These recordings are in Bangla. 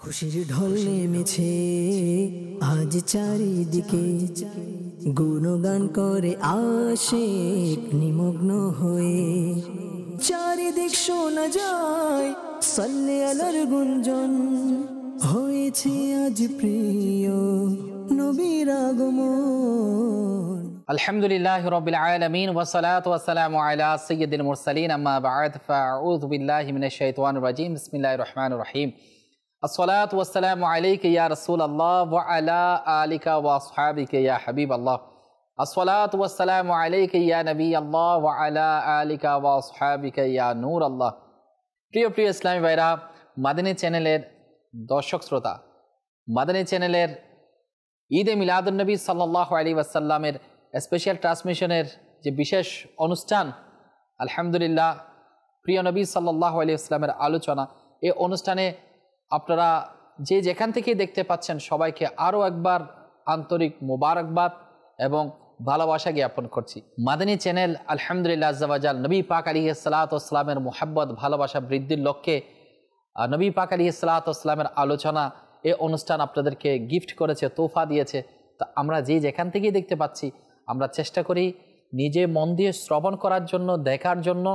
খুশির ঢল নেমেছে আজ চারিদিকে, গুণগান করে আশিক নিমগ্ন হয়ে। চারিদিক শোনা যায় সাল্লে আলার গুঞ্জন, হয়েছে আজ প্রিয় নবীর আগমন। আলহামদুলিল্লাহি রাব্বিল আলামিন ওয়াসসালাতু ওয়াসসালামু আলা সাইয়্যিদিল মুরসালিন, আম্মা বা'দ, ফাআউযু বিল্লাহি মিনাশ শাইতানির রাজীম। বিসমিল্লাহির রহমানির রহিম। আসসালাতু ওয়াসসালামু আলাইকা ইয়া রাসূলুল্লাহ ওয়া আলা আলিকা ওয়া আসহাবিকা ইয়া হাবিবাল্লাহ। আসসালাতু ওয়াসসালামু আলাইকা ইয়া নবিয়াল্লাহ ওয়া আলা আলিকা ওয়া আসহাবিকা ইয়া নূরাল্লাহ। প্রিয় ইসলামী ভাইরা, মাদানী চ্যানেলের দর্শক শ্রোতা, মাদানী চ্যানেলের ঈদে মিলাদুন্নবী সাল্লাল্লাহু আলাইহি ওয়াসাল্লামের স্পেশাল ট্রান্সমিশনের যে বিশেষ অনুষ্ঠান, আলহামদুলিল্লাহ প্রিয় নবী সাল্লাল্লাহু আলাইহি ওয়াসাল্লামের আলোচনা, এই অনুষ্ঠানে আপনারা যে যেখান থেকেই দেখতে পাচ্ছেন সবাইকে আরও একবার আন্তরিক মোবারকবাদ এবং ভালোবাসা জ্ঞাপন করছি। মাদানী চ্যানেল আলহামদুলিল্লাহ আজ্জা ওয়া জাল নবী পাক আলাইহিস সালাতু ওয়াস সালামের মুহাব্বত ভালোবাসা বৃদ্ধির লক্ষ্যে নবী পাক আলাইহিস সালাতু ওয়াস সালামের আলোচনা এই অনুষ্ঠান আপনাদেরকে গিফট করেছে, তোহফা দিয়েছে। তা আমরা যে যেখান থেকেই দেখতে পাচ্ছি আমরা চেষ্টা করি নিজে মন দিয়ে শ্রবণ করার জন্য, দেখার জন্য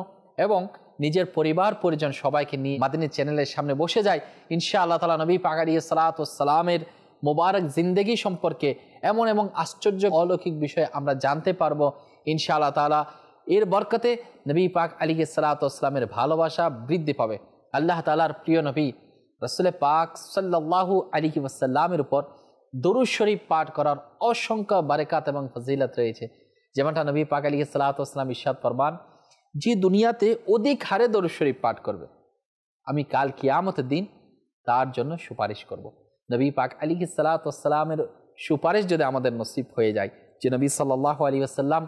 এবং নিজের পরিবার পরিজন সবাইকে নিয়ে মাদানী চ্যানেলের সামনে বসে যায়। ইনশাআল্লাহ তাআলা নবী পাক আলাইহিস সালাতু ওয়াস সালামের মোবারক জিন্দেগি সম্পর্কে এমন এবং আশ্চর্য অলৌকিক বিষয় আমরা জানতে পারবো ইনশাআল্লাহ তাআলা। এর বরকতে নবী পাক আলাইহিস সালাতু ওয়াস সালামের ভালোবাসা বৃদ্ধি পাবে। আল্লাহ তাআলার প্রিয় নবী রাসূল পাক সাল্লাল্লাহু আলাইহি ওয়াসাল্লামের উপর দরুদ শরীফ পাঠ করার অসংখ্য বারাকাত এবং ফজিলত রয়েছে। যেমনটা নবী পাক আলাইহিস সালাতু ওয়াস সালাম ইরশাদ ফরমান, যে দুনিয়াতে অধিক হারে দরুদ শরীফ পাঠ করবে আমি কাল কিয়ামতের দিন তার জন্য সুপারিশ করব। নবী পাক আলাইহিস সালাতু ওয়াস সালামের সুপারিশ যদি আমাদের নসিব হয়ে যায়, যে নবী সাল্লাল্লাহু আলাইহি ওয়াসাল্লাম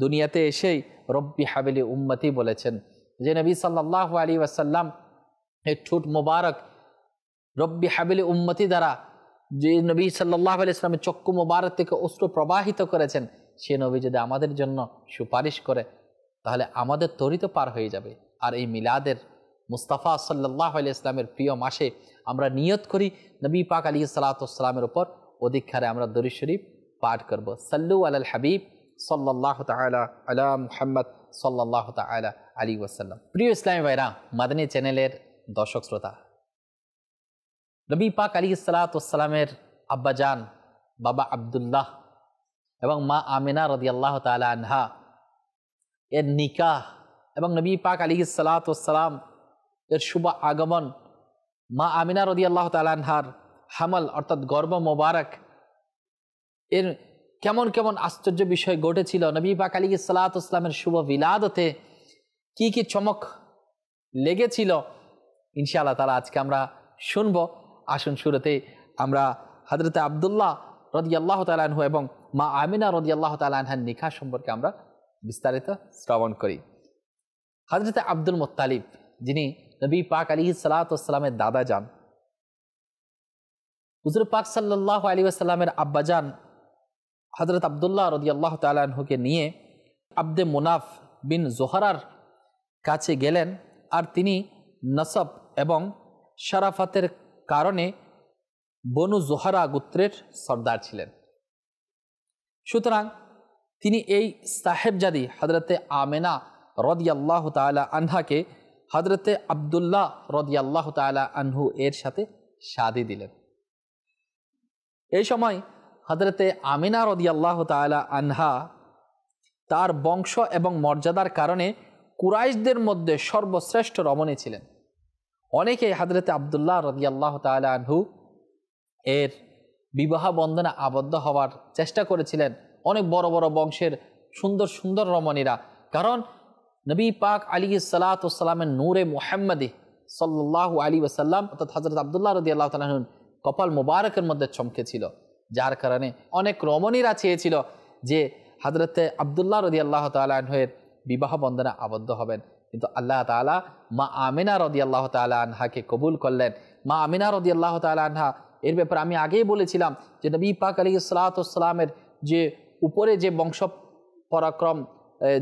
দুনিয়াতে এসেই রব্বি হাবিলি উম্মতি বলেছেন, যে নবী সাল্লাল্লাহু আলাইহি ওয়াসাল্লাম এই ঠোঁট মোবারক রব্বি হাবিলি উম্মতি দ্বারা যে নবী সাল্লাল্লাহু আলাইহি ওয়াসাল্লামের চক্ষু মোবারক থেকে অশ্রু প্রবাহিত করেছেন, সে নবী যদি আমাদের জন্য সুপারিশ করে তাহলে আমাদের তরিত পার হয়ে যাবে। আর এই মিলাদের মুস্তাফা সাল্লাল্লাহু আলাইহি ওয়াসাল্লামের প্রিয় মাসে আমরা নিয়ত করি নবী পাক আলাইহিস সালাতু ওয়াস সালামের উপর অধিক হারে আমরা দরুদ শরীফ পাঠ করব। সাল্লু আলাল হাবিব সাল্লাল্লাহু তাআলা আলা মুহাম্মদ সাল্লাল্লাহু তাআলা আলাইহি ওয়াসাল্লাম। প্রিয় ইসলামী ভাইরা, মাদানী চ্যানেলের দর্শক শ্রোতা, নবী পাক আলাইহিস সালাতু ওয়াস সালামের আব্বাজান বাবা আব্দুল্লাহ এবং মা আমিনা রাদিয়াল্লাহু তাআলা আনহা এর নিকাহ এবং নবী পাক আলাইহিস সালাতু ওয়াস সালাম এর শুভ আগমন, মা আমিনা রাদিয়াল্লাহু তাআলা আনহার হামল অর্থাৎ গর্ভ মোবারক, এর কেমন কেমন আশ্চর্য বিষয় ঘটেছিল, নবী পাক আলাইহিস সালাতু ওয়াস সালামের শুভ বিলাদতে কি কি চমক লেগেছিল, ইনশাআল্লাহ তাআলা আজকে আমরা শুনবো। আসুন শুরুতে আমরা হযরত আব্দুল্লাহ রাদিয়াল্লাহু তাআলা আনহু এবং মা আমিনা রাদিয়াল্লাহু তাআলা আনহার নিকাহ সম্পর্কে আমরা বিস্তারিত শ্রবণ করি। হযরত আব্দুল মুত্তালিব, যিনি নবী পাক আলাইহিস সালাতু ওয়াস সালামের দাদা যান, হুজুর পাক সাল্লাল্লাহু আলাইহি ওয়াসাল্লামের আব্বাজান হযরত আব্দুল্লাহ রাদিয়াল্লাহু তাআলা আনহুকে নিয়ে আব্দে মুনাফ বিন জোহরার কাছে গেলেন। আর তিনি নসব এবং শরাফতের কারণে বনু জোহরা গোত্রের সর্দার ছিলেন। সুতরাং তিনি এই সাহেবজাদি হযরতে আমেনা রাদিয়াল্লাহু তাআলা আনহাকে হযরতে আব্দুল্লাহ রাদিয়াল্লাহু তাআলা আনহু এর সাথে শাদী দিলেন। এই সময় হযরতে আমিনা রাদিয়াল্লাহু তাআলা আনহা তার বংশ এবং মর্যাদার কারণে কুরাইশদের মধ্যে সর্বশ্রেষ্ঠ রমণী ছিলেন। অনেকে হযরতে আব্দুল্লাহ রাদিয়াল্লাহু তাআলা আনহু এর বিবাহ বন্ধনে আবদ্ধ হওয়ার চেষ্টা করেছিলেন, অনেক বড় বড় বংশের সুন্দর সুন্দর রমণীরা। কারণ নবী পাক আলাইহিস সালাতু ওয়াস সালামের নূরে মুহাম্মদি সাল্লাল্লাহু আলাইহি ওয়াসাল্লাম অর্থাৎ হযরত আব্দুল্লাহ রাদিয়াল্লাহু তাআলা আনহুর কপাল মোবারকের মধ্যে চমকেছিল, যার কারণে অনেক রমণীরা চেয়েছিল যে হযরতে আব্দুল্লাহ রাদিয়াল্লাহু তাআলা আনহুর বিবাহ বন্ধনে আবদ্ধ হবেন। কিন্তু আল্লাহ তাআলা মা আমিনা রাদিয়াল্লাহু তাআলা আনহাকে কবুল করলেন। মা আমিনা রাদিয়াল্লাহু তাআলা আনহা এর ব্যাপারে আমি আগেই বলেছিলাম যে নবী পাক আলাইহিস সালাতু ওয়াস সালামের যে উপরে যে বংশ পরাক্রম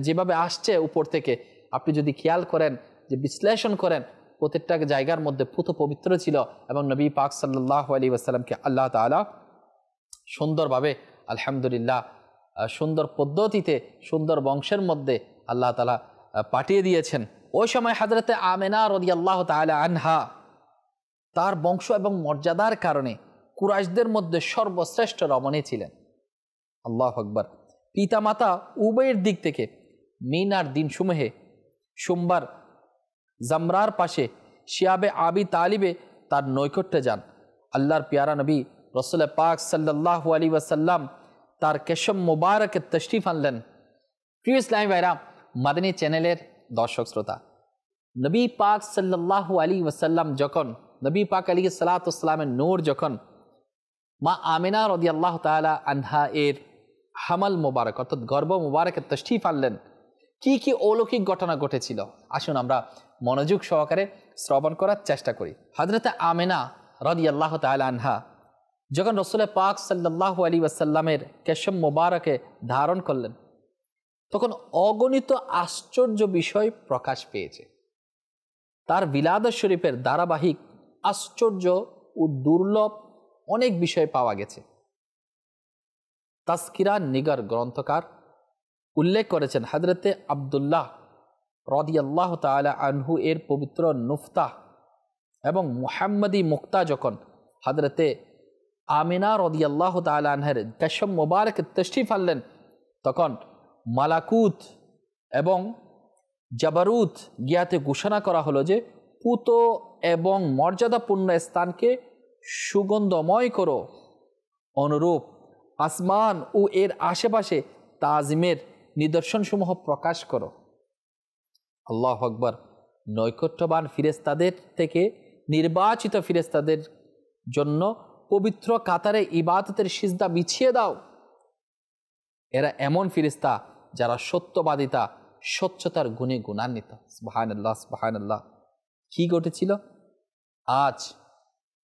যেভাবে আসছে উপর থেকে, আপনি যদি খেয়াল করেন, যে বিশ্লেষণ করেন, প্রত্যেকটা জায়গার মধ্যে পুত পবিত্র ছিল এবং নবী পাক সাল্লাল্লাহু আলাইহি ওয়াসাল্লামকে আল্লাহ তাআলা সুন্দরভাবে আলহামদুলিল্লাহ সুন্দর পদ্ধতিতে সুন্দর বংশের মধ্যে আল্লাহ তাআলা পাঠিয়ে দিয়েছেন। ওই সময় হযরতে আমেনা রাদিয়াল্লাহু তাআলা আনহা তার বংশ এবং মর্যাদার কারণে কুরাইশদের মধ্যে সর্বশ্রেষ্ঠ রমণী ছিলেন। আল্লাহু আকবার। পিতামাতা উভয়ের দিক থেকে মিনার দিনসমূহে সোমবার জামরার পাশে শিয়াবে আবি তালিবে তার নৈকট্যে যান। আল্লাহর পিয়ারা নবী রাসূল পাক সাল্লাল্লাহু আলাইহি ওয়াসাল্লাম তার কেশম মুবারকে তশরিফ আনলেন। প্রিয় ইসলামী ভাইরা, মাদানী চ্যানেলের দর্শক শ্রোতা, নবী পাক সাল্লাল্লাহু আলাইহি ওয়াসাল্লাম যখন নবী পাক আলাইহিস সালাতু ওয়াস সালামের নূর যখন মা আমিনা রাদিয়াল্লাহু তাআলা আনহা এর হামাল মুবারক অর্থাৎ গর্ভ মুবারকে তশরিফ আনলেন, কি কি অলৌকিক ঘটনা ঘটেছিল আসুন আমরা মনোযোগ সহকারে শ্রবণ করার চেষ্টা করি। হযরতে আমিনা রাদিয়াল্লাহু তাআলা আনহা যখন রাসূল পাক সাল্লাল্লাহু আলাইহি ওয়াসাল্লামের কেশম মুবারকে ধারণ করলেন, তখন অগণিত আশ্চর্য বিষয় প্রকাশ পেয়েছে। তার বিলাদত শরীফের ধারাবাহিক আশ্চর্য ও দুর্লভ অনেক বিষয় পাওয়া গেছে। তাজকিরা নিগার গ্রন্থকার উল্লেখ করেছেন হযরতে আব্দুল্লাহ রাদিয়াল্লাহু তাআলা আনহু এর পবিত্র নুফতা এবং মুহাম্মদি মুক্তা যখন হযরতে আমিনা রাদিয়াল্লাহু তাআলা আনহার কেশম মুবারক তশরিফ আনলেন, তখন মালাকুত এবং জাবারুত গিয়াতে ঘোষণা করা হলো যে পুত এবং মর্যাদাপূর্ণ স্থানকে সুগন্ধময় করো, অনুরূপ আসমান ও এর আশেপাশে তাজিমের নিদর্শনসমূহ প্রকাশ করো। আল্লাহু আকবার। নৈকট্যবান ফিরেশতাদের থেকে নির্বাচিত ফিরেশতাদের জন্য পবিত্র কাতারে ইবাদতের সিজদা বিছিয়ে দাও। এরা এমন ফিরেশতা যারা সত্যবাদিতা স্বচ্ছতার গুণে গুণান্বিত। সুবহানাল্লাহ সুবহানাল্লাহ। কি ঘটেছিল? আজ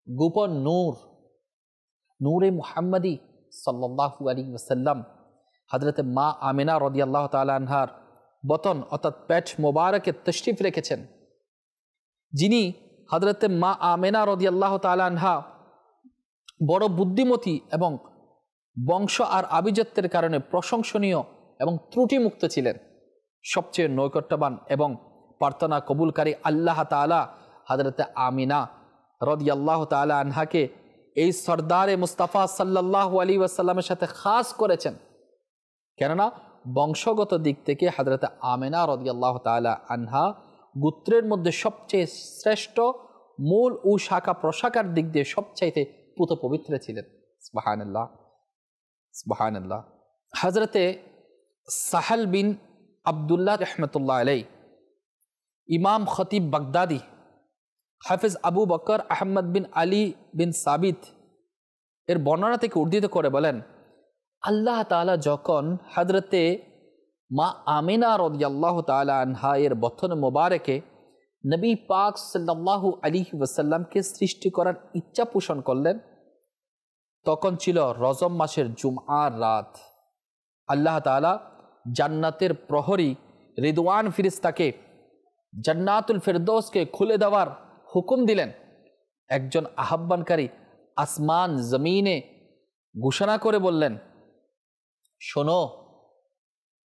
গোপন নূরে মুহাম্মাদি সাল্লাল্লাহু আলাইহি ওয়াসাল্লাম হযরতে মা আমিনা রাদিয়াল্লাহু তাআলা আনহার বতন অর্থাৎ পেট মোবারকে তশরিফ রেখেছেন, যিনি হযরতে মা আমিনা রাদিয়াল্লাহু তাআলা আনহা বড় বুদ্ধিমতী এবং বংশ আর আভিজাত্যের কারণে প্রশংসনীয় এবং ত্রুটিমুক্ত ছিলেন। সবচেয়ে নৈকট্যবান এবং প্রার্থনা কবুলকারী আল্লাহ তাআলা হযরতে আমিনা রাদিয়াল্লাহু তাআলা আনহাকে এই সরদারে মুস্তাফা সাল্লাল্লাহু আলাইহি ওয়াসাল্লামের সাথে খাস করেছেন। কেননা বংশগত দিক থেকে হযরতে আমিনা রাদিয়াল্লাহু তাআলা আনহা গোত্রের মধ্যে সবচেয়ে শ্রেষ্ঠ, মূল ও শাখা প্রশাখার দিক দিয়ে সবচাইতে পুত পবিত্র ছিলেন। সুবহানাল্লাহ সুবহানাল্লাহ। হযরতে সাহাল বিন আব্দুল্লাহ রাহমাতুল্লাহ আলাইহি, ইমাম খতিব বাগদাদি, হাফিজ আবু বকর আহমদ বিন আলী বিন সাবিত এর বর্ণনা থেকে উদ্ধৃত করে বলেন, আল্লাহ তাআলা যখন হযরতে মা আমিনা রাদিয়াল্লাহু তাআলা আনহা এর বতন মোবারকে নবী পাক সাল্লাল্লাহু আলাইহি ওয়াসাল্লামকে সৃষ্টি করার ইচ্ছা পোষণ করলেন, তখন ছিল রজব মাসের জুমআর রাত। আল্লাহ তাআলা জান্নাতের প্রহরী রিদওয়ান ফিরিস্তাকে জান্নাতুল ফিরদৌসকে খুলে দেওয়ার হুকুম দিলেন। একজন আহ্বানকারী আসমান জমিনে ঘোষণা করে বললেন, শোনো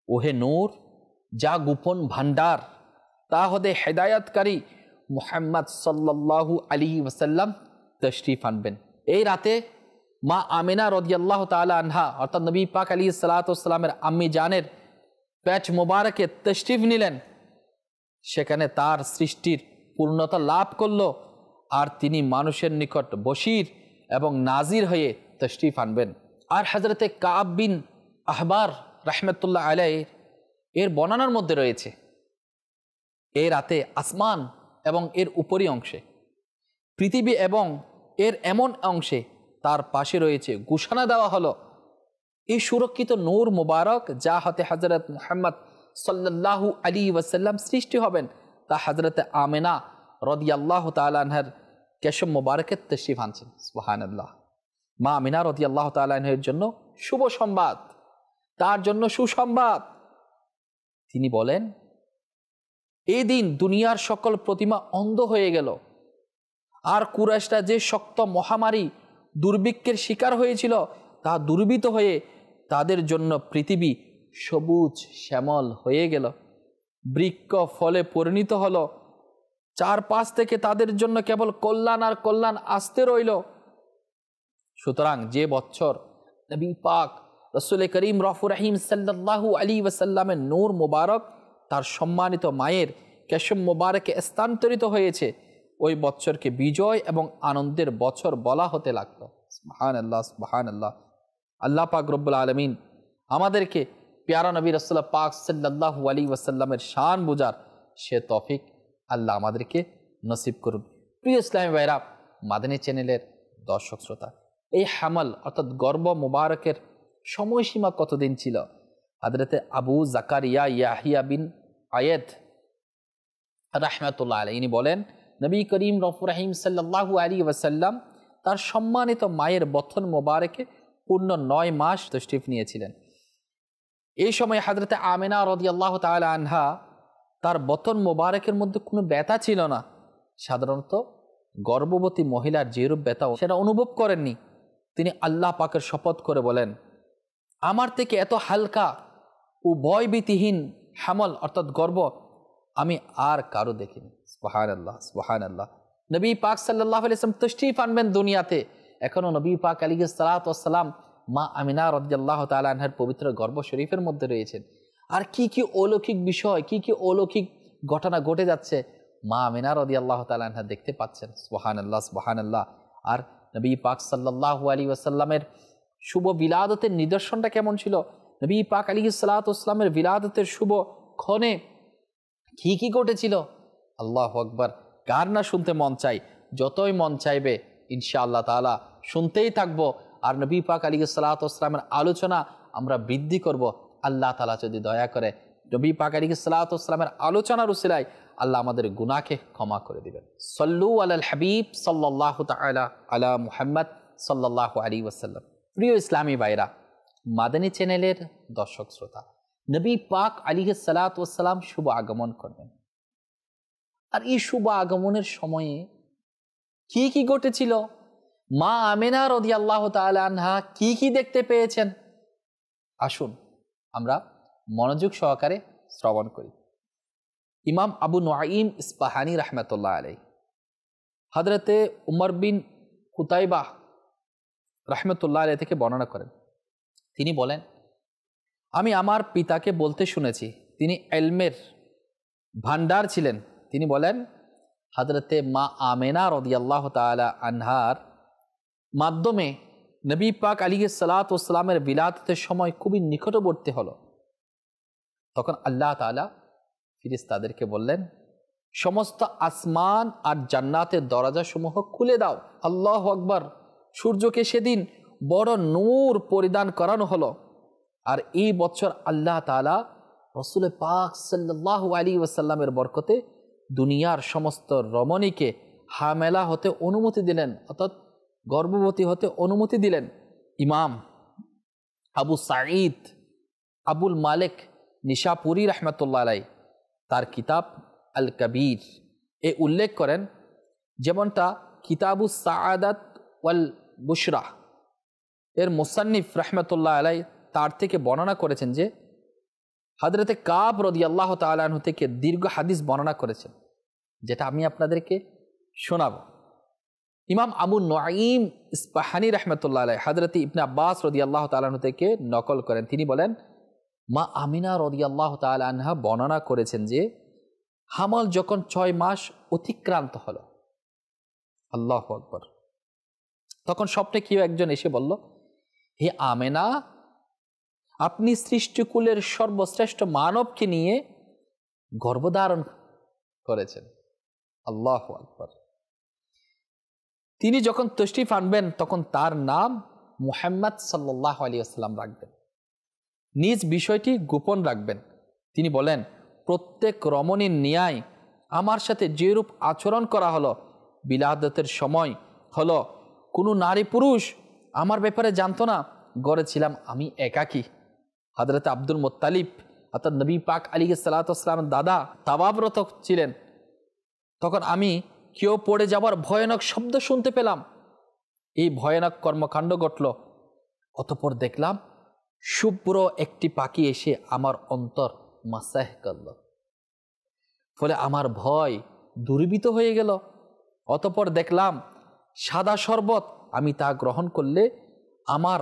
ওহে নূর, যা গোপন ভান্ডার তা হতে হেদায়াতকারী মুহাম্মদ সাল্লাল্লাহু আলাইহি ওয়াসাল্লাম তশরিফ আনবেন। এই রাতে মা আমিনা রাদিয়াল্লাহু তাআলা আনহা অর্থাৎ নবী পাক আলাইহিস সালাতু ওয়াস সালামের আম্মি জানের পেট মোবারকে তশরিফ নিলেন। সেখানে তার সৃষ্টির পূর্ণতা লাভ করল, আর তিনি মানুষের নিকট বশীর এবং নাজির হয়ে তশরিফ আনবেন। আর হযরতে কাব বিন আহবার রাহমাতুল্লাহ আলাইহি এর বর্ণনার মধ্যে রয়েছে, এই রাতে আসমান এবং এর উপরি অংশে, পৃথিবী এবং এর এমন অংশে তার পাশে রয়েছে ঘোষণা দেওয়া হলো, এই সুরক্ষিত নূর মুবারক যা হতে হযরত মুহাম্মদ সাল্লাল্লাহু আলাইহি ওয়াসাল্লাম সৃষ্টি হবেন, তা হযরতে আমিনা রাদিয়াল্লাহু তাআলা আনহার কেশম মুবারকে তশরিফ আনছেন। সুবহানাল্লাহ। মা আমিনা রাদিয়াল্লাহু তাআলা আনহার জন্য শুভ সংবাদ, তার জন্য সুসংবাদ। তিনি বলেন, এই দিন দুনিয়ার সকল প্রতিমা অন্ধ হয়ে গেল। আর কুরাইশরা যে শক্ত মহামারী দুর্ভিক্ষের শিকার হয়েছিল তা দুর্বিত হয়ে তাদের জন্য পৃথিবী সবুজ শ্যামল হয়ে গেল, বৃক্ষ ফলে পরিণত হলো। চারপাশ থেকে তাদের জন্য কেবল কল্যাণ আর কল্যাণ আসতে রইল। সুতরাং যে বছর নবী পাক রাসূল করিম রফুর রহিম সাল্লাল্লাহু আলাইহি ওয়াসাল্লামের নূর মুবারক তার সম্মানিত মায়ের কেশম মুবারকে স্থানান্তরিত হয়েছে, ওই বছরকে বিজয় এবং আনন্দের বছর বলা হতে লাগলো। সুবহানাল্লাহ, সুবহানাল্লাহ। আল্লাহ পাক রব্বুল আলামিন আমাদেরকে প্যারা নবী রাসূল পাক সাল্লাল্লাহু আলাইহি ওয়াসাল্লামের শান বুঝার সে তৌফিক আল্লাহ আমাদেরকে নসিব করুন। প্রিয় ইসলামী ভাইরা, মাদানী চ্যানেলের দর্শক শ্রোতা, এই হামল অর্থাৎ গর্ব মুবারকের সময়সীমা কতদিন ছিল? হযরতে আবু জাকারিয়া ইয়াহিয়া বিন আয়েদ রাহমাতুল্লাহ আলাইহি বলেন, নবী করিম রফুর রহিম সাল্লাল্লাহু আলাইহি ওয়াসাল্লাম তার সম্মানিত মায়ের বথন মোবারকে পূর্ণ 9 মাস তশরিফ নিয়েছিলেন। এই সময় হযরতে আমিনা রাদিয়াল্লাহু তাআলা আনহা তার বথন মোবারকের মধ্যে কোনো ব্যথা ছিল না। সাধারণত গর্ভবতী মহিলার যেরূপ ব্যথা সেটা অনুভব করেননি। তিনি আল্লাহ পাকের শপথ করে বলেন, আমার থেকে এত হালকা ও ভয়ভীতিহীন হামল অর্থাৎ গর্ভ আমি আর কারো দেখিনি। সুবহানাল্লাহ, সুবহানাল্লাহ। নবী পাক সাল্লাল্লাহু আলাইহি ওয়াসাল্লাম তশরিফ আনবেন দুনিয়াতে, এখনো নবী পাক আলাইহিস সালাতু ওয়াস সালাম মা আমিনা রাদিয়াল্লাহু তাআলা আনহার পবিত্র গর্ভ শরীফের মধ্যে রয়েছেন। আর কি কি অলৌকিক বিষয়, কি কি অলৌকিক ঘটনা ঘটে যাচ্ছে মা আমিনা রাদিয়াল্লাহু তাআলা আনহা দেখতে পাচ্ছেন। সুবহানাল্লাহ, সুবহানাল্লাহ। আর নবী পাক সাল্লাল্লাহু আলাইহি ওয়াসাল্লামের শুভ বিলাদতের নিদর্শনটা কেমন ছিল? নবী পাক আলাইহিস সালাতু ওয়াস সালামের বিলাদতের শুভ ক্ষণে কি কি ঘটেছিল? আল্লাহু আকবার। কার না শুনতে মন চাই? যতই মন চাইবে ইনশাআল্লাহ তাআলা শুনতেই থাকবো। আর নবী পাক আলাইহিস সালাতু ওয়াস সালামের আলোচনা আমরা বৃদ্ধি করব। আল্লাহ তাআলা যদি দয়া করে নবী পাক আলাইহিস সালাতু ওয়াস সালামের আলোচনার উসিলায় আল্লাহ আমাদের গুনাহকে ক্ষমা করে দিবেন। সাল্লু আলাল হাবিব সাল্লাল্লাহু তাআলা আলা মুহাম্মদ সাল্লাল্লাহু আলাইহি ওয়াসাল্লাম। প্রিয় ইসলামী ভাইরা, মাদানী চ্যানেলের দর্শক শ্রোতা, নবী পাক আলাইহিস সালাতু ওয়াস সালাম শুভ আগমন করবেন। আর এই শুভ আগমনের সময়ে কি কি ঘটেছিল? মা আমিনা রাদিয়াল্লাহু তাআলা আনহা কি কি দেখতে পেয়েছেন? আসুন আমরা মনোযোগ সহকারে শ্রবণ করি। ইমাম আবু নুআইম ইসফাহানি রাহমাতুল্লাহ আলাইহি হযরতে উমর বিন কুতাইবা রাহমাতুল্লাহ আলাইহি থেকে বর্ণনা করেন। তিনি বলেন, আমি আমার পিতাকে বলতে শুনেছি, তিনি ইলমের ভান্ডার ছিলেন। তিনি বলেন, হযরতে মা আমিনা রাদিয়াল্লাহু তাআলা আনহার মাধ্যমে নবী পাক আলাইহিস সালাতু ওয়াস সালামের বিলাদতের সময় খুবই নিকটবর্তী হলো। তখন আল্লাহ তাআলা ফেরেশতাদেরকে বললেন, সমস্ত আসমান আর জান্নাতের দরজাসমূহ খুলে দাও। আল্লাহু আকবার। সূর্যকে সেদিন বড় নূর পরিধান করানো হলো। আর এই বছর আল্লাহ তাআলা রাসূল পাক সাল্লাল্লাহু আলাইহি ওয়াসাল্লামের বরকতে দুনিয়ার সমস্ত রমণীকে হামেলা হতে অনুমতি দিলেন, অর্থাৎ গর্ভবতী হতে অনুমতি দিলেন। ইমাম আবু সাঈদ আবুল মালিক নিশাপুরি রাহমাতুল্লাহ আলাইহি তার কিতাব আল কবির এ উল্লেখ করেন, যেমনটা কিতাবুস সাআদাত ওয়াল বুশরা এর মুসান্নিফ রাহমাতুল্লাহ আলাইহি তার থেকে বর্ণনা করেছেন যে হযরতে কাব রাদিয়াল্লাহু তাআলা আনহু থেকে দীর্ঘ হাদিস বর্ণনা করেছেন, যেটা আমি আপনাদেরকে শোনাবো। ইমাম আবু নুআইম ইসফাহানি রাহমাতুল্লাহ আলাইহি হযরতে ইবনে আব্বাস রাদিয়াল্লাহু তাআলা আনহু থেকে নকল করেন। তিনি বলেন, মা আমিনা রাদিয়াল্লাহু তাআলা আনহা বর্ণনা করেছেন যে হামল যখন 6 মাস অতিক্রান্ত হলো, আল্লাহু আকবার, তখন স্বপ্নে কেউ একজন এসে বলল, হে আমিনা, আপনি সৃষ্টিকুলের সর্বশ্রেষ্ঠ মানবকে নিয়ে গর্ভধারণ করেছেন। আল্লাহু আকবার। তিনি যখন তশরিফ আনবেন তখন তার নাম মুহাম্মদ সাল্লাল্লাহু আলাইহি ওয়াসাল্লাম রাখবেন, নিজ বিষয়টি গোপন রাখবেন। তিনি বলেন, প্রত্যেক রমণীর ন্যায় আমার সাথে যেরূপ আচরণ করা হলো বিলাদতের সময় হলো, কোনো নারী পুরুষ আমার ব্যাপারে জানতো না, গড়ে ছিলাম আমি একাকী। হযরত আব্দুল মুত্তালিব অর্থাৎ নবী পাক আলাইহিস সালাতু ওয়াস সালামের দাদা তাওয়াবরত ছিলেন, তখন আমি কেউ পড়ে যাবার ভয়ানক শব্দ শুনতে পেলাম। এই ভয়ানক কর্মকাণ্ড ঘটল। অতঃপর দেখলাম শুভ্র একটি পাখি এসে আমার অন্তর মাসাহ করল, ফলে আমার ভয় দূরীভূত হয়ে গেল। অতঃপর দেখলাম সাদা শরবত, আমি তা গ্রহণ করলে আমার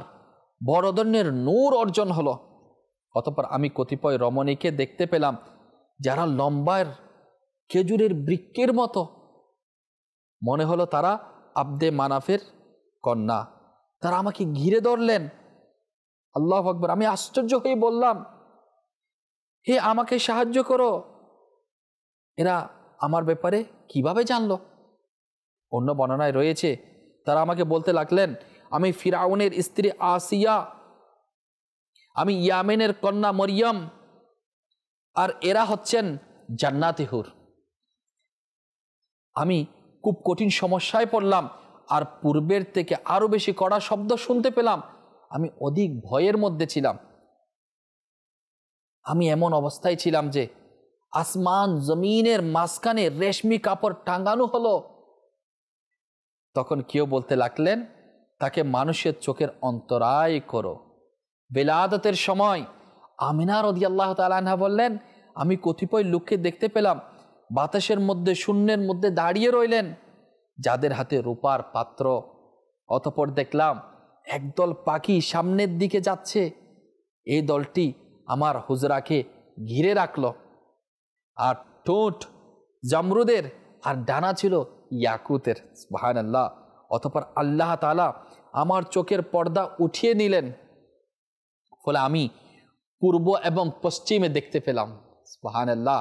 বড় ধরনের নূর অর্জন হলো। অতঃপর আমি কতিপয় রমণীকে দেখতে পেলাম যারা লম্বার খেজুরের বৃক্ষের মতো, মনে হলো তারা আব্দে মানাফের কন্যা। তারা আমাকে ঘিরে ধরলেন। আল্লাহু আকবার! আমি আশ্চর্য হয়ে বললাম, হে আমাকে সাহায্য করো। এরা আমার ব্যাপারে কিভাবে জানলো? অন্য বর্ণনায় রয়েছে তারা আমাকে বলতে লাগলেন, আমি ফিরাউনের স্ত্রী আসিয়া, আমি ইয়ামেনের কন্যা মরিয়ম, আর এরা হচ্ছেন জান্নাতি হুর। আমি খুব কঠিন সমস্যায় পড়লাম, আর পূর্বের থেকে আরো বেশি কড়া শব্দ শুনতে পেলাম। আমি অধিক ভয়ের মধ্যে ছিলাম। আমি এমন অবস্থায় ছিলাম যে আসমান জমিনের মাঝখানে রেশমি কাপড় টাঙানো হলো। তখন কেউ বলতে লাগলেন, তাকে মানুষের চোখের অন্তরায় করো। বেলাদতের সময় আমিনা রাদিয়াল্লাহু তাআলা আনহা বললেন, আমি কতিপয় লোককে দেখতে পেলাম বাতাসের মধ্যে, শূন্যের মধ্যে দাঁড়িয়ে রইলেন, যাদের হাতে রূপার পাত্র। অতঃপর দেখলাম একদল পাখি সামনের দিকে যাচ্ছে। এই দলটি আমার হুজরাকে ঘিরে রাখল, আর ঠোঁট জামরুদের আর ডানা ছিল ইয়াকুতের। সুবহানাল্লাহ! অতঃপর আল্লাহ তাআলা আমার চোখের পর্দা উঠিয়ে নিলেন, ফলে আমি পূর্ব এবং পশ্চিমে দেখতে পেলাম। সুবহানাল্লাহ!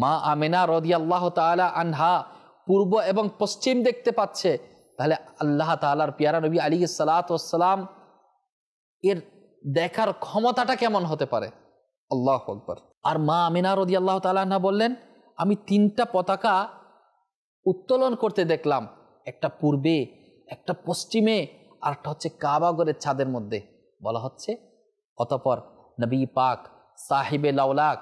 মা আমিনা রাদিয়াল্লাহু তাআলা আনহা পূর্ব এবং পশ্চিম দেখতে পাচ্ছে, তাহলে আল্লাহ তাআলার পেয়ারা নবী আলাইহিস সালাতু ওয়াস সালাম এর দেখার ক্ষমতাটা কেমন হতে পারে? আল্লাহু আকবার! আর মা আমিনা রাদিয়াল্লাহু তাআলা আনহা বললেন, আমি 3টা পতাকা উত্তোলন করতে দেখলাম, একটা পূর্বে, একটা পশ্চিমে, আর একটা হচ্ছে কাবা ঘরের ছাদের মধ্যে বলা হচ্ছে। অতঃপর নবী পাক সাহিবে লাউলাক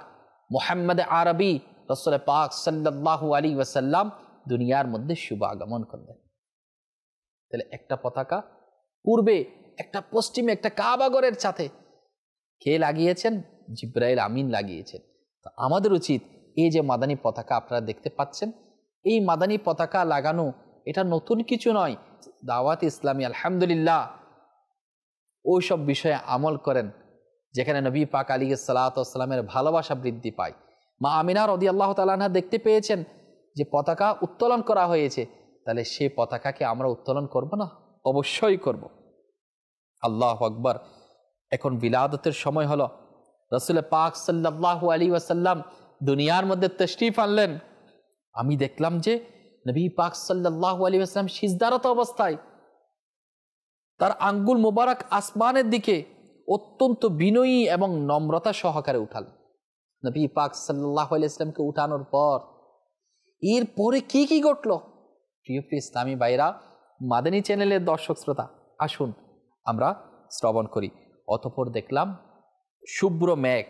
মুহাম্মদ আরবি রাসূল পাক সাল্লাল্লাহু আলাইহি ওয়াসাল্লাম দুনিয়ার মধ্যে শুভ আগমন করলেন। তাহলে একটা পতাকা পূর্বে, একটা পশ্চিমে, একটা কাবা ঘরের ছাদে। কে লাগিয়েছেন? জিবরাইল আমিন লাগিয়েছেন। তো আমাদের উচিত এই যে মাদানী পতাকা আপনারা দেখতে পাচ্ছেন, এই মাদানী পতাকা লাগানো এটা নতুন কিছু নয়। দাওয়াত ইসলামী আলহামদুলিল্লাহ ওই সব বিষয়ে আমল করেন যেখানে নবী পাক আলাইহিস সালাতু ওয়াস সালামের ভালোবাসা বৃদ্ধি পায়। মা আমিনা রাদিয়াল্লাহু তাআলা আনহা দেখতে পেয়েছেন যে পতাকা উত্তোলন করা হয়েছে, তাহলে সেই পতাকাকে আমরা উত্তোলন করব না? অবশ্যই করব। আল্লাহু আকবার! এখন বিলাদতের সময় হলো। রাসূল পাক সাল্লাল্লাহু আলাইহি ওয়াসাল্লাম দুনিয়ার মধ্যে তাশরীফ আনলেন। আমি দেখলাম যে নবী পাক সাল্লাল্লাহু আলাইহি ওয়াসাল্লাম সিজদারত অবস্থায়, তার আঙ্গুল মোবারক আসমানের দিকে অত্যন্ত বিনয়ী এবং নম্রতা সহকারে উঠালেন। নবী পাক সাল্লাল্লাহু আলাইহি ওয়াসাল্লামকে উঠানোর পর এরপরে কি কি ঘটল? প্রিয় ইসলামী ভাইরা, মাদানী চ্যানেলের দর্শক শ্রোতা, আসুন আমরা শ্রবণ করি। অতঃপর দেখলাম শুভ্র মেঘ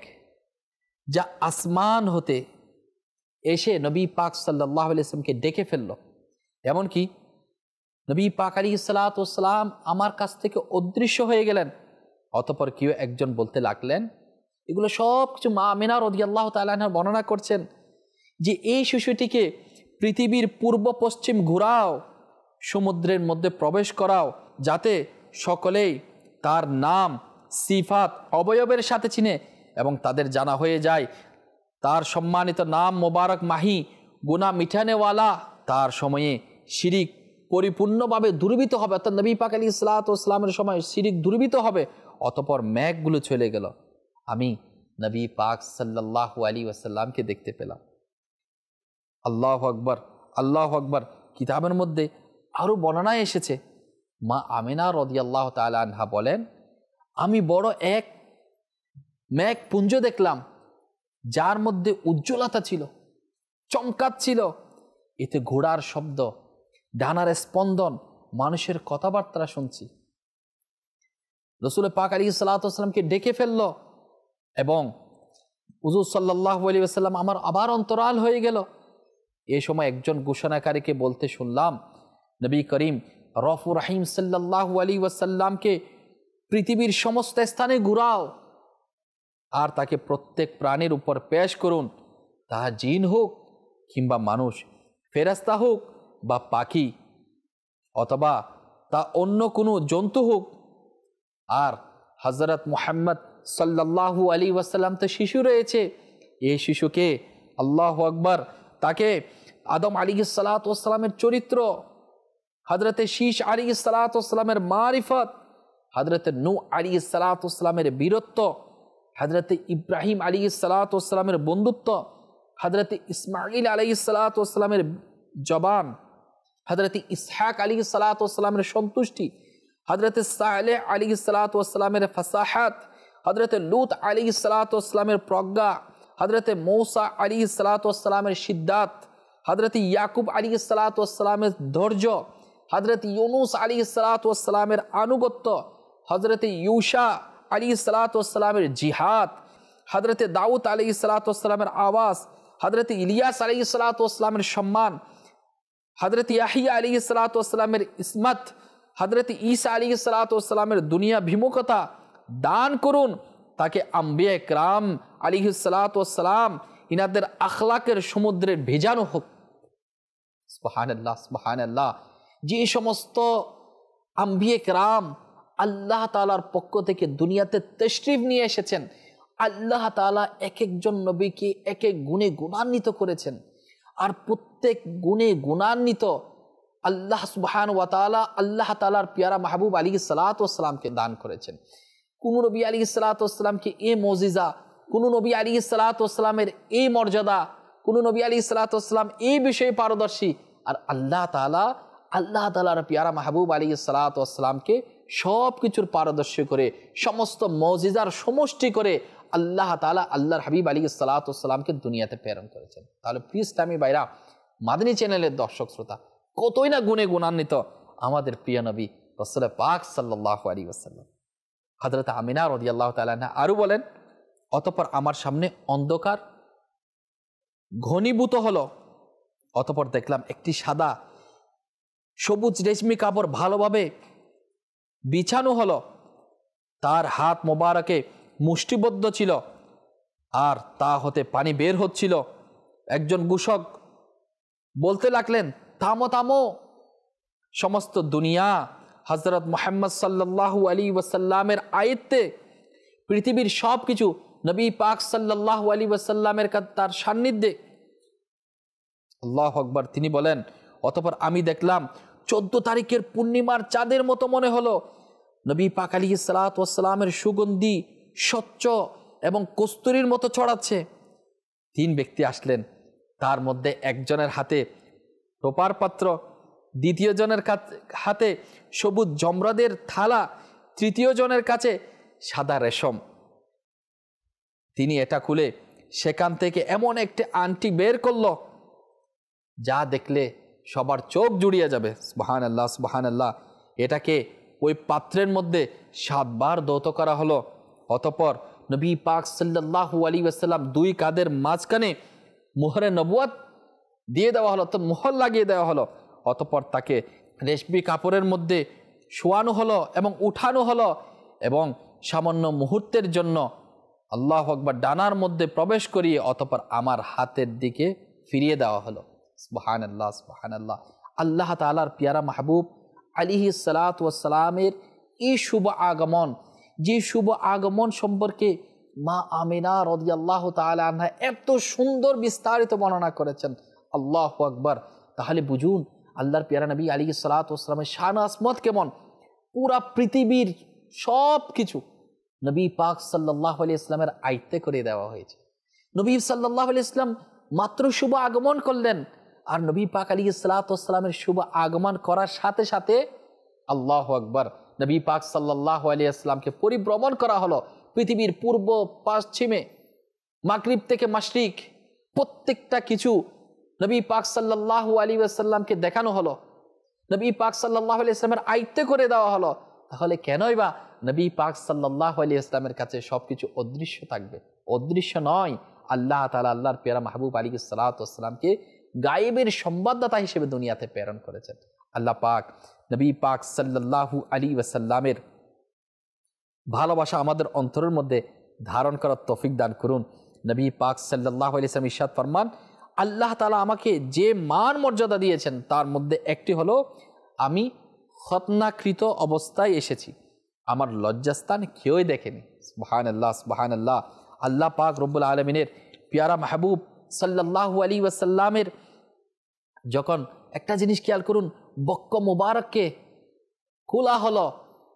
যা আসমান হতে এসে নবী পাক সাল্লাল্লাহু আলাইহি ওয়াসাল্লামকে ডেকে ফেলল। এমনকি নবী পাক আলাইহিস সালাতু ওয়াস সালাম আমার কাছ থেকে অদৃশ্য হয়ে গেলেন। অতঃপর কেউ একজন বলতে লাগলেন, এগুলো সব কিছু মা আমিনা রাদিয়াল্লাহু তাআলা আনহা বর্ণনা করছেন যে এই শিশুটিকে পৃথিবীর পূর্ব পশ্চিম ঘোরাও, সমুদ্রের মধ্যে প্রবেশ করাও, যাতে সকলেই তার নাম, সিফাত, অবয়বের সাথে চিনে এবং তাদের জানা হয়ে যায় তার সম্মানিত নাম মোবারক মাহি, গুনাহ মিটানেওয়ালা। তার সময়ে শিরিক পরিপূর্ণভাবে দূরীভূত হবে, অর্থাৎ নবী পাক আলাইহিস সালাতু ওয়াস সালামের সময় শিরিক দূরীভূত হবে। অতঃপর মেঘগুলো চলে গেল, আমি নবী পাক সাল্লাল্লাহু আলাইহি ওয়াসাল্লামকে দেখতে পেলাম। আল্লাহু আকবার! আল্লাহু আকবার! কিতাবের মধ্যে আরো বর্ণনায় এসেছে, মা আমিনা রাদিয়াল্লাহু তাআলা আনহা বলেন, আমি বড় এক মেঘ পুঞ্জ দেখলাম যার মধ্যে উজ্জ্বলতা ছিল, চমকাচ্ছিল। এতে ঘোড়ার শব্দ, ডানার স্পন্দন, মানুষের কথাবার্তা শুনছি। রাসূল পাক আলাইহিস সালাতু ওয়াস সালামকে ডেকে ফেলল এবং হুজুর সাল্লাল্লাহু আলাইহি ওয়াসাল্লাম আমার আবার অন্তরাল হয়ে গেল। এই সময় একজন ঘোষণাকারীকে বলতে শুনলাম, নবী করিম রফুর রাহিম সাল্লাল্লাহু আলাইহি ওয়াসাল্লামকে পৃথিবীর সমস্ত স্থানে ঘুরাও আর তাকে প্রত্যেক প্রাণীর উপর পেশ করুন, তা জিন হোক কিংবা মানুষ, ফেরেশতা হোক বা পাখি, অথবা তা অন্য কোনো জন্তু হোক। আর হযরত মুহাম্মদ সাল্লাল্লাহু আলাইহি ওয়াসাল্লাম তো শিশু রয়েছে, এই শিশুকে আল্লাহু আকবার, তাকে আদম আলাইহিস সালাতু ওয়াস সালামের চরিত্র, হযরতে শীশ আলাইহিস সালাতু ওয়াস সালামের মারিফত, হযরতে নূহ আলাইহিস সালাতু ওয়াস সালামের বীরত্ব, হযরতে ইব্রাহিম আলাইহিস সালাতু ওয়াস সালামের বন্ধুত্ব, হযরতে ইসমাঈল আলাইহিস সালাতু ওয়াস সালামের জবান, হযরতে ইসহাক আলাইহিস সালাতু ওয়াস সালামের সন্তুষ্টি, হযরতে সালেহ আলাইহিস সালাতু ওয়াস সালামের ফাসাহাত, হযরতে লূত আলাইহিস সালাতু ওয়াস সালামের প্রজ্ঞা, হযরতে মূসা আলাইহিস সালাতু ওয়াস সালামের সিদ্ধাত, হযরতে ইয়াকুব আলাইহিস সালাতু ওয়াস সালামের ধৈর্য, হযরতে ইউনুস আলাইহিস সালাতু ওয়াস সালামের আনুগত্য, হযরতে ইউশা আলাইহিস সালাতু ওয়াস সালামের জিহাদ, হযরতে দাউদ আলাইহিস সালাতু ওয়াস সালামের আওয়াজ, হযরতে ইলিয়াস আলাইহিস সালাতু ওয়াস সালামের সম্মান, হযরতে ইয়াহিয়া আলাইহিস সালাতু ওয়াস সালামের ইসমাত, হযরতে ঈসা আলাইহিস সালাতু ওয়াস সালামের দুনিয়া বিমুখতা দান করুন, তাকে আম্বিয়া ইকরাম আলাইহিস সালাতু ওয়াস সালাম ইনাদের আখলাকের সমুদ্রে ভেজানো হোক। সুবহানাল্লাহ, সুবহানাল্লাহ। যে সমস্ত আম্বিয়া ইকরাম আল্লাহ তাআলার পক্ষ থেকে দুনিয়াতে তাশরীফ নিয়ে এসেছেন, আল্লাহ তাআলা এক একজন নবীকে এক এক গুণে গুণান্বিত করেছেন, আর প্রত্যেক গুণে গুণান্বিত আল্লাহ সুবহানাহু ওয়া তাআলা আল্লাহ তাআলার প্যারা মাহবুব আলাইহিস সালাতু ওয়াস সালামকে দান করেছেন। কোন নবী আলাইহিস সালাতু ওয়াস সালামকে এই মুজিজা, কোন নবী আলাইহিস সালাতু ওয়াস সালামের এই মর্যাদা, কোন নবী আলাইহিস সালাতু ওয়াস সালাম এই বিষয়ে পারদর্শী, আর আল্লাহ তাআলার প্যারা মাহবুব আলাইহিস সালাতু ওয়াস সালামকে সব কিছুর পারদর্শী করে, সমস্ত মুজিজার সমষ্টি করে আল্লাহ তাআলা আল্লাহর হাবিব আলাইহিস সালাতু ওয়াস সালামকে দুনিয়াতে প্রেরণ করেছেন। তাহলে প্রিয় ইসলামী ভাইরা, মাদানী চ্যানেলের দর্শক শ্রোতা, কতই না গুণে গুণান্বিত আমাদের প্রিয় নবী রাসূল পাক সাল্লাল্লাহু আলাইহি ওয়াসাল্লাম। হযরত আমিনা রাদিয়াল্লাহু তাআলা আনহা আরো বলেন, অতঃপর আমার সামনে অন্ধকার ঘনীভূত হলো, অতঃপর দেখলাম একটি সাদা সবুজ রেশমি কাপড় ভালোভাবে বিছানো হলো, তার হাত মোবারকে মুষ্টিবদ্ধ ছিল আর তা হতে পানি বের হচ্ছিল। একজন ঘোষক বলতে লাগলেন, থামো থামো, সমস্ত দুনিয়া হযরত মুহাম্মদ সাল্লাল্লাহু আলাইহি ওয়াসাল্লামের আয়ত্তে, পৃথিবীর সব কিছু নবী পাক সাল্লাল্লাহু আলাইহি ওয়াসাল্লামের তার সান্নিধ্যে। আল্লাহু আকবার। তিনি বলেন, অতঃপর আমি দেখলাম 14 তারিখের পূর্ণিমার চাঁদের মতো মনে হলো নবী পাক আলাইহিস সালাতু ওয়াস সালামের সুগন্ধি স্বচ্ছ এবং কস্তুরীর মতো ছড়াচ্ছে। 3 ব্যক্তি আসলেন, তার মধ্যে একজনের হাতে রূপার পাত্র, দ্বিতীয় জনের হাতে সবুজ জমরাদের থালা, তৃতীয় জনের কাছে সাদা রেশম। তিনি এটা খুলে সেখান থেকে এমন একটি আংটি বের করলো যা দেখলে সবার চোখ জুড়িয়ে যাবে। সুবহানাল্লাহ, সুবহানাল্লাহ। এটাকে ওই পাত্রের মধ্যে 7 বার দৌত করা হলো। অতঃপর নবী পাক সাল্লাল্লাহু আলাইহি ওয়াসাল্লাম 2 কাঁধের মাঝখানে মোহরে নবুয়ত দিয়ে দেওয়া হলো, তো মোহর লাগিয়ে দেওয়া হলো। অতঃপর তাকে রেশমি কাপড়ের মধ্যে শোয়ানো হলো এবং উঠানো হলো এবং সামান্য মুহূর্তের জন্য আল্লাহু আকবার ডানার মধ্যে প্রবেশ করিয়ে অতঃপর আমার হাতের দিকে ফিরিয়ে দেওয়া হলো। সুবহানাল্লাহ, সুবহানাল্লাহ। আল্লাহ তাআলার প্যারা মাহবুব আলাইহিস সালাতু ওয়াস সালামের এই শুভ আগমন, যে শুভ আগমন সম্পর্কে মা আমিনা রাদিয়াল্লাহু তাআলা আনহা এত সুন্দর বিস্তারিত বর্ণনা করেছেন, আল্লাহু আকবার। তাহলে বুঝুন আল্লাহর প্যারা নবী আলাইহিস সালাতু ওয়াস সালামের শান আজমত কেমন। পুরা পৃথিবীর সব কিছু নবী পাক সাল্লাল্লাহু আলাইহি ওয়াসাল্লামের আয়ত্তে করে দেওয়া হয়েছে। নবী সাল্লাল্লাহু আলাইহি ওয়াসাল্লাম মাত্র শুভ আগমন করলেন, আর নবী পাক আলাইহিস সালাতু ওয়াস সালামের শুভ আগমন করার সাথে সাথে আল্লাহু আকবার নবী পাক সাল্লাল্লাহু আলাইহি ওয়াসাল্লামকে পরিভ্রমণ করা হলো পৃথিবীর পূর্ব পশ্চিমে, মাগরিব থেকে মাশরিক, প্রত্যেকটা কিছু নবী পাক সাল্লাল্লাহু আলাইহি ওয়াসাল্লামকে দেখানো হলো, নবী পাক সাল্লাল্লাহু আলাইহি ওয়াসাল্লামের আয়ত্তে করে দেওয়া হলো। তাহলে কেনই বা নবী পাক সাল্লাল্লাহু আলাইহি ওয়াসাল্লামের কাছে সবকিছু অদৃশ্য থাকবে? অদৃশ্য নয়, আল্লাহ তাআলা আল্লাহর পেয়ারা মাহবুব আলাইহিস সালাতু ওয়াস সালামকে গায়েবের সংবাদদাতা হিসেবে দুনিয়াতে প্রেরণ করেছেন। আল্লাহ পাক নবী পাক সাল্লাল্লাহু আলাইহি ওয়াসাল্লামের ভালোবাসা আমাদের অন্তরের মধ্যে ধারণ করার তৌফিক দান করুন। নবী পাক সাল্লাল্লাহু আলাইহি ওয়াসাল্লাম ইরশাদ ফরমান, আল্লাহ তাআলা আমাকে যে মান মর্যাদা দিয়েছেন তার মধ্যে একটি হলো আমি খতনাকৃত অবস্থায় এসেছি, আমার লজ্জাস্থান কেউই দেখেনি। সুবহানাল্লাহ, সুবহানাল্লাহ। আল্লাহ পাক রব্বুল আলামিনের পেয়ারা মাহবুব সাল্লাল্লাহু আলাইহি ওয়াসাল্লামের যখন একটা জিনিস খেয়াল করুন, বক্ক মুবারককে খোলা হলো,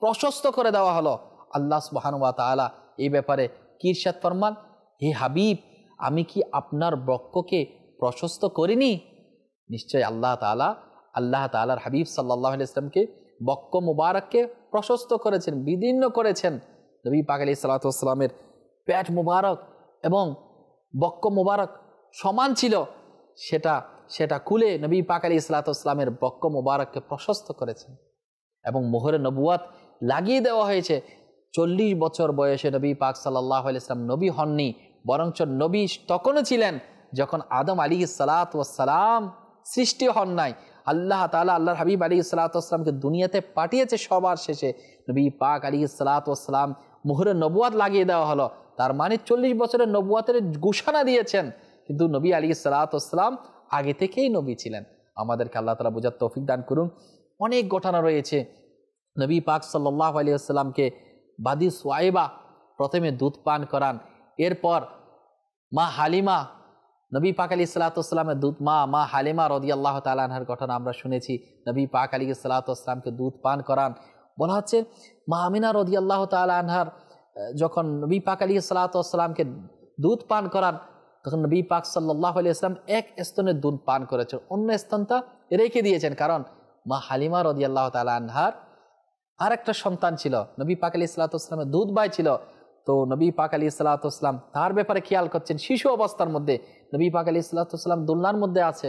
প্রশস্ত করে দেওয়া হলো, আল্লাহ সুবহানাহু ওয়া তাআলা এই ব্যাপারে কি ইরশাদ ফরমান, হে হাবিব আমি কি আপনার বক্ষকে প্রশস্ত করিনি? নিশ্চয় আল্লাহ তাআলার হাবিব সাল্লাল্লাহু আলাইহি ওয়াসাল্লামকে বক্ক মুবারককে প্রশস্ত করেছেন, বিদীর্ণ করেছেন। নবী পাক আলাইহিস সালাতু ওয়াস সালামের পেট মুবারক এবং বক্ক মুবারক সমান ছিল, সেটা খুলে নবী পাক আলাইহিস সালাতু ওয়াস সালামের বক্ক মুবারককে প্রশস্ত করেছেন এবং মোহরে নবুয়াত লাগিয়ে দেওয়া হয়েছে। 40 বছর বয়সে নবী পাক সাল্লাল্লাহু আলাইহি ওয়াসাল্লাম নবী হননি, বরঞ্চ নবী তখনও ছিলেন যখন আদম আলাইহিস সালাতু ওয়াস সালাম সৃষ্টি হন নাই। আল্লাহ তাআলা আল্লাহর হাবিব আলাইহিস সালাতু ওয়াস সালামকে দুনিয়াতে পাঠিয়েছে সবার শেষে। নবী পাক আলাইহিস সালাতু ওয়াস সালাম মোহরে নবুয়াত লাগিয়ে দেওয়া হলো, তার মানে 40 বছরের নবুয়াতের ঘোষণা দিয়েছেন, কিন্তু নবী আলাইহিস সালাতু ওয়াস সালাম আগে থেকেই নবী ছিলেন। আমাদেরকে আল্লাহ তাআলা বোঝার তৌফিক দান করুন। অনেক ঘটনা রয়েছে। নবী পাক সাল্লাল্লাহু আলাইহি ওয়াসাল্লামকে বাদি সুয়াইবা প্রথমে দুধ পান করান, এরপর মা হালিমা, নবী পাক আলাইহিস সালাতু ওয়াস সালামের দুধ মা হালিমা রাদিয়াল্লাহু তাআলা আনহার ঘটনা আমরা শুনেছি। নবী পাক আলাইহিস সালাতু ওয়াস সালামকে দুধ পান করান। বলা হচ্ছে মা আমিনা রাদিয়াল্লাহু তাআলা আনহার যখন নবী পাক আলাইহিস সালাতু ওয়াস সালামকে দুধ পান করান, তখন নবী পাক সাল্লাল্লাহু আলাইহি ওয়াসাল্লাম এক স্তনের দুধ পান করেছেন, অন্য স্তনটা রেখে দিয়েছেন, কারণ মা হালিমা রাদিয়াল্লাহু তাআলা আনহার আর একটা সন্তান ছিল, নবী পাক আলাইহিস সালাতু ওয়াস সালামের দুধ ভাই ছিল। তো নবী পাক আলাইহিস সালাতু ওয়াস সালাম তার ব্যাপারে খেয়াল করছেন, শিশু অবস্থার মধ্যে নবী পাক আলাইহিস সালাতু ওয়াস সালাম দুলনার মধ্যে আছে।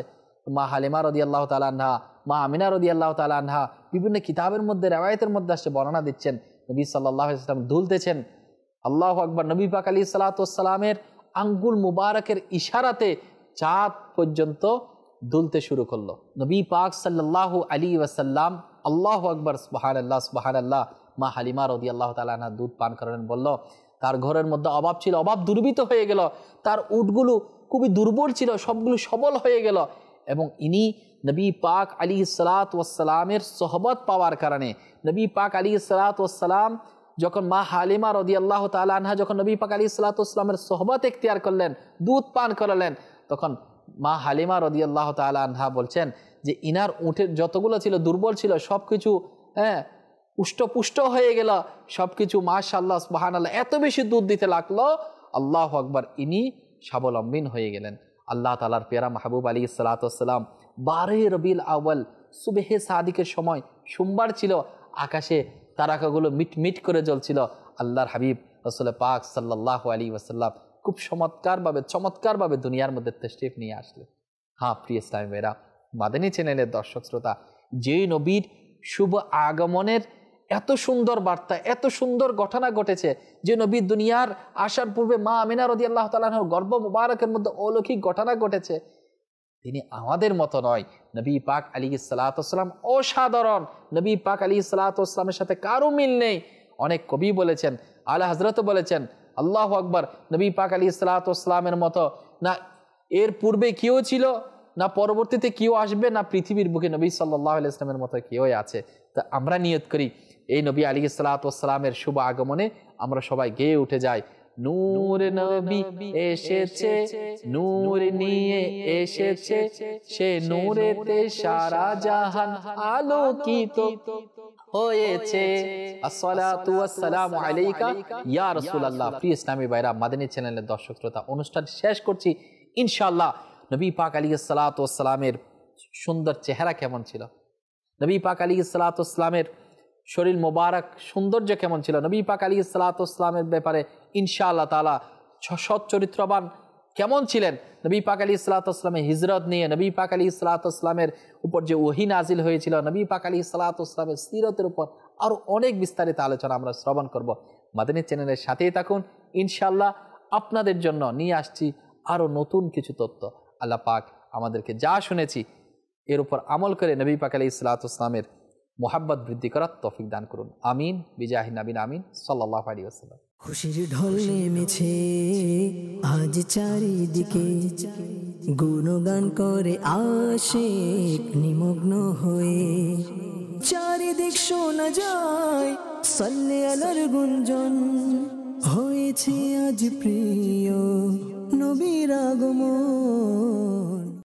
মা হালিমা রাদিয়াল্লাহু তাআলা আনহা, মা আমিনা রাদিয়াল্লাহু তাআলা আনহা বিভিন্ন কিতাবের মধ্যে রিওয়ায়াতের মধ্যে আসছে, বর্ণনা দিচ্ছেন নবী সাল্লাল্লাহু আলাইহি ওয়াসাল্লাম দুলতেছেন। আল্লাহু আকবার। নবী পাক আলাইহিস সালাতু ওয়াস সালামের আঙ্গুল মুবারকের ইশারাতে চাঁদ পর্যন্ত দুলতে শুরু করলো। নবী পাক সাল্লাল্লাহু আলাইহি ওয়াসাল্লাম, আল্লাহু আকবার, সুবহানাল্লাহ, সুবহানাল্লাহ। মা হালিমা রাদিয়াল্লাহু তাআলা আনহা দুধ পান করেন, বলল তার ঘরের মধ্যে অভাব ছিল, অভাব দুর্বিত হয়ে গেল, তার উটগুলো খুবই দুর্বল ছিল, সবগুলো সবল হয়ে গেল, এবং ইনি নবী পাক আলাইহিস সালাতু ওয়াস সালামের সোহবত পাওয়ার কারণে নবী পাক আলাইহিস সালাতু ওয়াস সালাম যখন মা হালিমা রাদিয়াল্লাহু তাআলা আনহা যখন নবী পাক আলাইহিস সালাতু ওয়াস সালামের সোহবত ইখতিয়ার করলেন, দুধ পান করলেন, তখন মা হালিমা রাদিয়াল্লাহু তাআলা আনহা বলছেন যে ইনার উটের যতগুলো ছিল দুর্বল ছিল সবকিছু পুষ্ট হয়ে গেল, সবকিছু মাশাআল্লাহ সুবহানাল্লাহ এত বেশি দুধ দিতে লাগলো। আল্লাহু আকবার। ইনি স্বাবলম্বী হয়ে গেলেন। আল্লাহ তাআলার পেয়ারা মাহবুব আলাইহিস সালাতু ওয়াস সালাম 12 রবিউল আউয়াল সুবহে সাদিকের সময় সোমবার ছিল, আকাশে তারকাগুলো মিটমিট করে জ্বলছিল। আল্লাহর হাবিব রাসূল পাক সাল্লাল্লাহু আলাইহি ওয়াসাল্লাম খুব চমৎকারভাবে দুনিয়ার মধ্যে তাশরীফ নিয়ে আসলেন। হ্যাঁ প্রিয় ইসলামী ভাইরা, মাদানী চ্যানেলের দর্শক শ্রোতা, যেই নবীর শুভ আগমনের এত সুন্দর বার্তা, এত সুন্দর ঘটনা ঘটেছে, যে নবী দুনিয়ার আসার পূর্বে মা আমিনা রাদিয়াল্লাহু তাআলা আনহার গর্ভ মুবারকের মধ্যে অলৌকিক ঘটনা ঘটেছে, তিনি আমাদের মতো নয়। নবী পাক আলাইহিস সালাতু ওয়াস সালাম অসাধারণ। নবী পাক আলাইহিস সালাতু ওয়াস সালামের সাথে কারো মিল নেই। অনেক কবি বলেছেন, আলা হযরত বলেছেন, আল্লাহু আকবার, নবী পাক আলাইহিস সালাতু ওয়াস সালামের মতো না এর পূর্বে কেউ ছিল, না পরবর্তীতে কেউ আসবে, না পৃথিবীর বুকে নবী সাল্লাল্লাহু আলাইহি ওয়াসাল্লামের মতো কেউই আছে। তা আমরা নিয়ত করি এই নবী আলাইহিস সালাতু ওয়াস সালামের শুভ আগমনে আমরা সবাই গেয়ে উঠে যাই, নূর নবী এসেছে, নূর নিয়ে এসেছে, সে নূরেতে সারা জাহান আলোকিত হয়েছে। আসসালাতু ওয়াসসালামু আলাইকা ইয়া রাসূলুল্লাহ। প্রিয় ইসলামী ভাইরা, মাদানী চ্যানেলের দর্শক শ্রোতা, অনুষ্ঠান শেষ করছি ইনশাআল্লাহ। নবী পাক আলাইহিস সালাতু ওয়াস সালামের সুন্দর চেহারা কেমন ছিল, নবী পাক আলাইহিস সালাতু ওয়াস সালামের শরীর মোবারক সৌন্দর্য কেমন ছিল, নবী পাক আলাইহিস সালাতু ওয়াস সালামের ব্যাপারে ইনশাআল্লাহ তাআলা সৎ চরিত্রবান কেমন ছিলেন, নবী পাক আলাইহিস সালাতু ওয়াস সালামের হিজরত নিয়ে, নবী পাক আলাইহিস সালাতু ওয়াস সালামের উপর যে ওহী নাজিল হয়েছিল, নবী পাক আলাইহিস সালাতু ওয়াস সালামের সিরতের উপর আরো অনেক বিস্তারিত আলোচনা আমরা শ্রবণ করব। মাদানী চ্যানেলের সাথেই থাকুন ইনশাআল্লাহ। আপনাদের জন্য নিয়ে আসছি আরও নতুন কিছু তথ্য। আল্লাহ পাক আমাদেরকে যা শুনেছি এর উপর আমল করে নবী পাক আলাইহিস সালাতু ওয়াস সালামের মোহাব্বত বৃদ্ধি করার তৌফিক দান করুন। আমিন বিজাহি নবীন আমিন সাল্লাল্লাহু আলাইহি ওয়াসাল্লাম। খুশির ঢল নেমেছে আজ চারিদিকে, গুণগান করে আশিক নিমগ্ন হয়ে। চারিদিক শোনা যায় সাল্লে আলার গুঞ্জন, হয়েছে আজ প্রিয় নবীর আগমন।